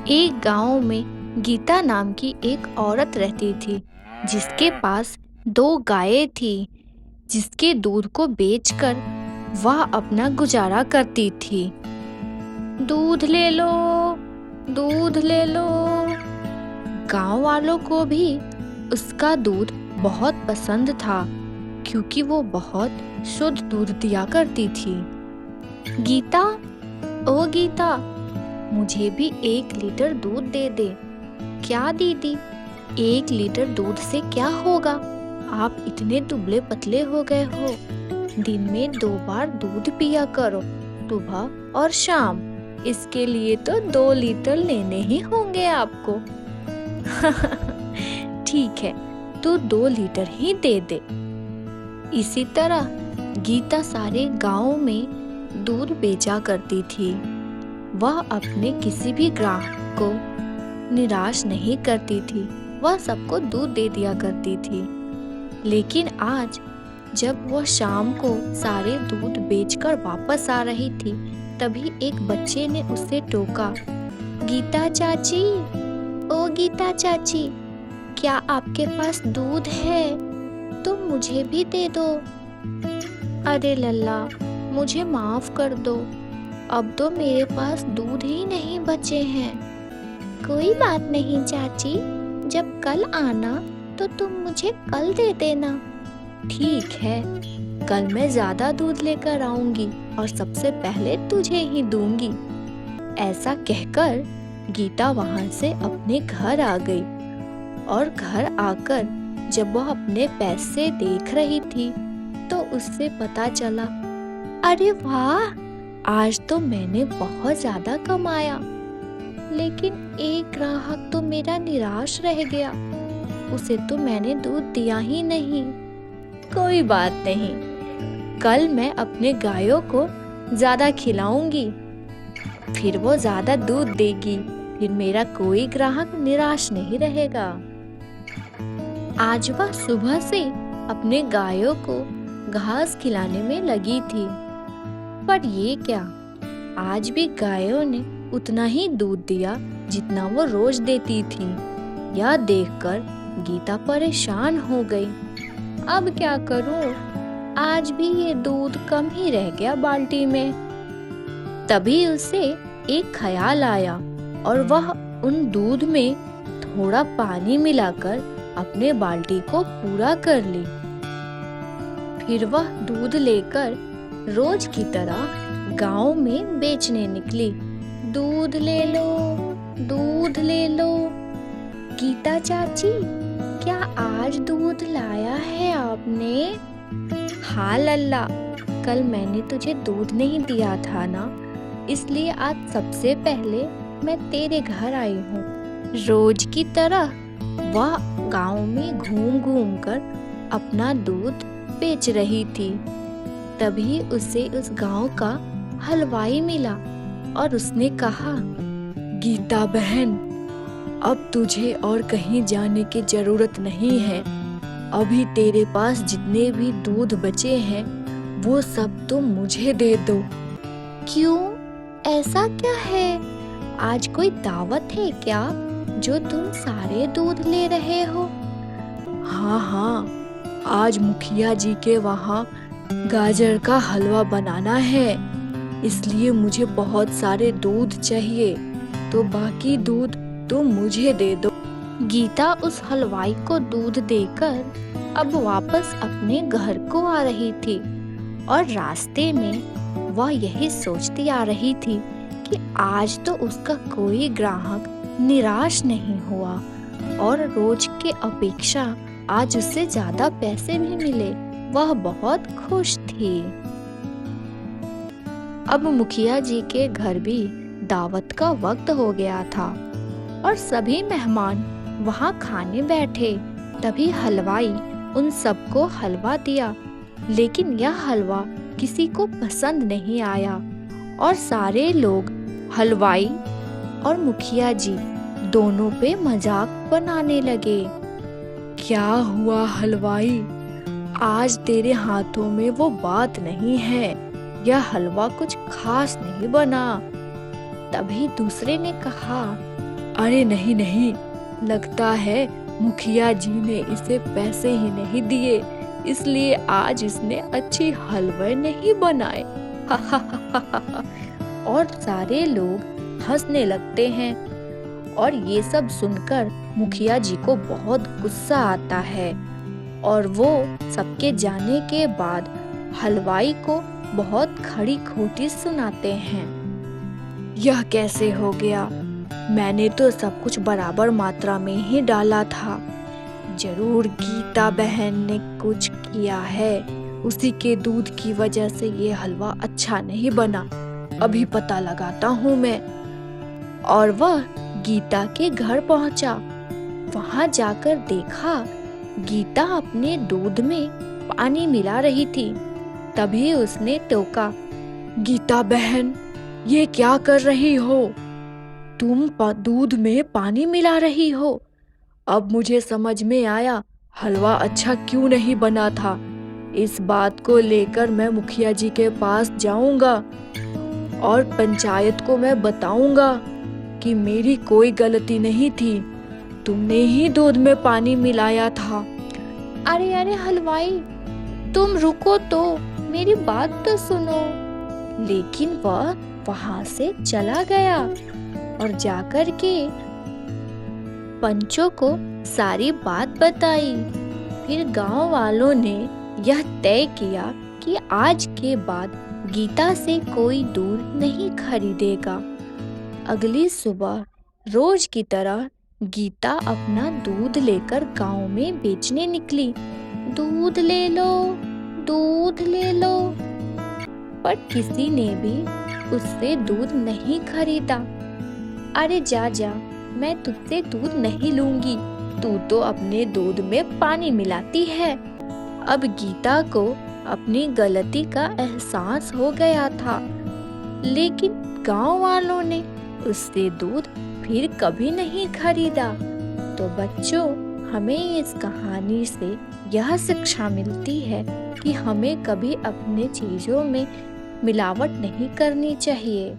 एक गांव में गीता नाम की एक औरत रहती थी, जिसके पास दो गायें थी, जिसके दूध को बेचकर वह अपना गुजारा करती थी। दूध ले लो, दूध ले लो। गांव वालों को भी उसका दूध बहुत पसंद था, क्योंकि वो बहुत शुद्ध दूध दिया करती थी। गीता, ओ गीता, मुझे भी 1 लीटर दूध दे दे। क्या दीदी, 1 लीटर दूध से क्या होगा? आप इतने दुबले पतले हो गए हो। दिन में 2 बार दूध पिया करो, सुबह और शाम। इसके लिए तो 2 लीटर लेने ही होंगे आपको। ठीक है, तू 2 लीटर ही दे दे। इसी तरह गीता सारे गांव में दूध बेचा करती थी। वह अपने किसी भी ग्राहक को निराश नहीं करती थी। वह सबको दूध दे दिया करती थी। लेकिन आज जब वह शाम को सारे दूध बेचकर वापस आ रही थी, तभी एक बच्चे ने उससे टोका। गीता चाची, ओ गीता चाची, क्या आपके पास दूध है? तो मुझे भी दे दो। अरे लल्ला, मुझे माफ कर दो, अब तो मेरे पास दूध ही नहीं बचे हैं। कोई बात नहीं चाची, जब कल आना तो तुम मुझे कल दे देना। ठीक है, कल मैं ज्यादा दूध लेकर आऊंगी और सबसे पहले तुझे ही दूंगी। ऐसा कहकर गीता वहां से अपने घर आ गई और घर आकर जब वह अपने पैसे देख रही थी तो उससे पता चला, अरे वाह, आज तो मैंने बहुत ज्यादा कमाया। लेकिन एक ग्राहक तो मेरा निराश रह गया, उसे तो मैंने दूध दिया ही नहीं। कोई बात नहीं, कल मैं अपने गायों को ज्यादा खिलाऊंगी, फिर वो ज्यादा दूध देगी, फिर मेरा कोई ग्राहक निराश नहीं रहेगा। आज वह सुबह से अपने गायों को घास खिलाने में लगी थी। पर ये क्या, आज भी गायों ने उतना ही दूध दिया जितना वो रोज देती थी। यह देखकर गीता परेशान हो गई। अब क्या करूं? आज भी ये दूध कम ही रह गया बाल्टी में। तभी उसे एक ख्याल आया और वह उन दूध में थोड़ा पानी मिलाकर अपने बाल्टी को पूरा कर ली। फिर वह दूध लेकर रोज की तरह गांव में बेचने निकली। दूध ले लो, दूध ले लो। गीता चाची, क्या आज दूध लाया है आपने? हाँ लल्ला, कल मैंने तुझे दूध नहीं दिया था ना, इसलिए आज सबसे पहले मैं तेरे घर आई हूँ। रोज की तरह वह गांव में घूम घूम कर अपना दूध बेच रही थी। तभी उसे उस गांव का हलवाई मिला और उसने कहा, गीता बहन, अब तुझे और कहीं जाने की जरूरत नहीं है। अभी तेरे पास जितने भी दूध बचे हैं वो सब तुम मुझे दे दो। क्यों, ऐसा क्या है? आज कोई दावत है क्या जो तुम सारे दूध ले रहे हो? हाँ, आज मुखिया जी के वहाँ गाजर का हलवा बनाना है, इसलिए मुझे बहुत सारे दूध चाहिए, तो बाकी दूध तुम मुझे दे दो। गीता उस हलवाई को दूध देकर अब वापस अपने घर को आ रही थी और रास्ते में वह यही सोचती आ रही थी कि आज तो उसका कोई ग्राहक निराश नहीं हुआ और रोज के अपेक्षा आज उससे ज्यादा पैसे भी मिले। वह बहुत खुश थी। अब मुखिया जी के घर भी दावत का वक्त हो गया था और सभी मेहमान वहां खाने बैठे। तभी हलवाई उन सबको हलवा दिया, लेकिन यह हलवा किसी को पसंद नहीं आया और सारे लोग हलवाई और मुखिया जी दोनों पे मजाक बनाने लगे। क्या हुआ हलवाई, आज तेरे हाथों में वो बात नहीं है, यह हलवा कुछ खास नहीं बना। तभी दूसरे ने कहा, अरे नहीं नहीं, लगता है मुखिया जी ने इसे पैसे ही नहीं दिए, इसलिए आज इसने अच्छी हलवा नहीं बनाए। और सारे लोग हंसने लगते हैं और ये सब सुनकर मुखिया जी को बहुत गुस्सा आता है और वो सबके जाने के बाद हलवाई को बहुत खड़ी खोटी सुनाते हैं। यह कैसे हो गया? मैंने तो सब कुछ बराबर मात्रा में ही डाला था। जरूर गीता बहन ने कुछ किया है, उसी के दूध की वजह से ये हलवा अच्छा नहीं बना। अभी पता लगाता हूँ मैं। और वह गीता के घर पहुंचा। वहां जाकर देखा गीता अपने दूध में पानी मिला रही थी। तभी उसने टोका, गीता बहन, ये क्या कर रही हो? तुम दूध में पानी मिला रही हो। अब मुझे समझ में आया हलवा अच्छा क्यों नहीं बना था। इस बात को लेकर मैं मुखिया जी के पास जाऊंगा और पंचायत को मैं बताऊंगा कि मेरी कोई गलती नहीं थी, तुमने ही दूध में पानी मिलाया था। अरे अरे हलवाई, तुम रुको तो, मेरी बात तो सुनो। लेकिन वह वहां से चला गया और जाकर के पंचों को सारी बात बताई। फिर गांव वालों ने यह तय किया कि आज के बाद गीता से कोई दूध नहीं खरीदेगा। अगली सुबह रोज की तरह गीता अपना दूध लेकर गांव में बेचने निकली। दूध ले लो, दूध ले लो। पर किसी ने भी उससे दूध नहीं खरीदा। अरे जा जा, मैं तुझसे दूध नहीं लूंगी, तू तो अपने दूध में पानी मिलाती है। अब गीता को अपनी गलती का एहसास हो गया था, लेकिन गांव वालों ने उससे दूध फिर कभी नहीं खरीदा। तो बच्चों, हमें इस कहानी से यह शिक्षा मिलती है कि हमें कभी अपने चीजों में मिलावट नहीं करनी चाहिए।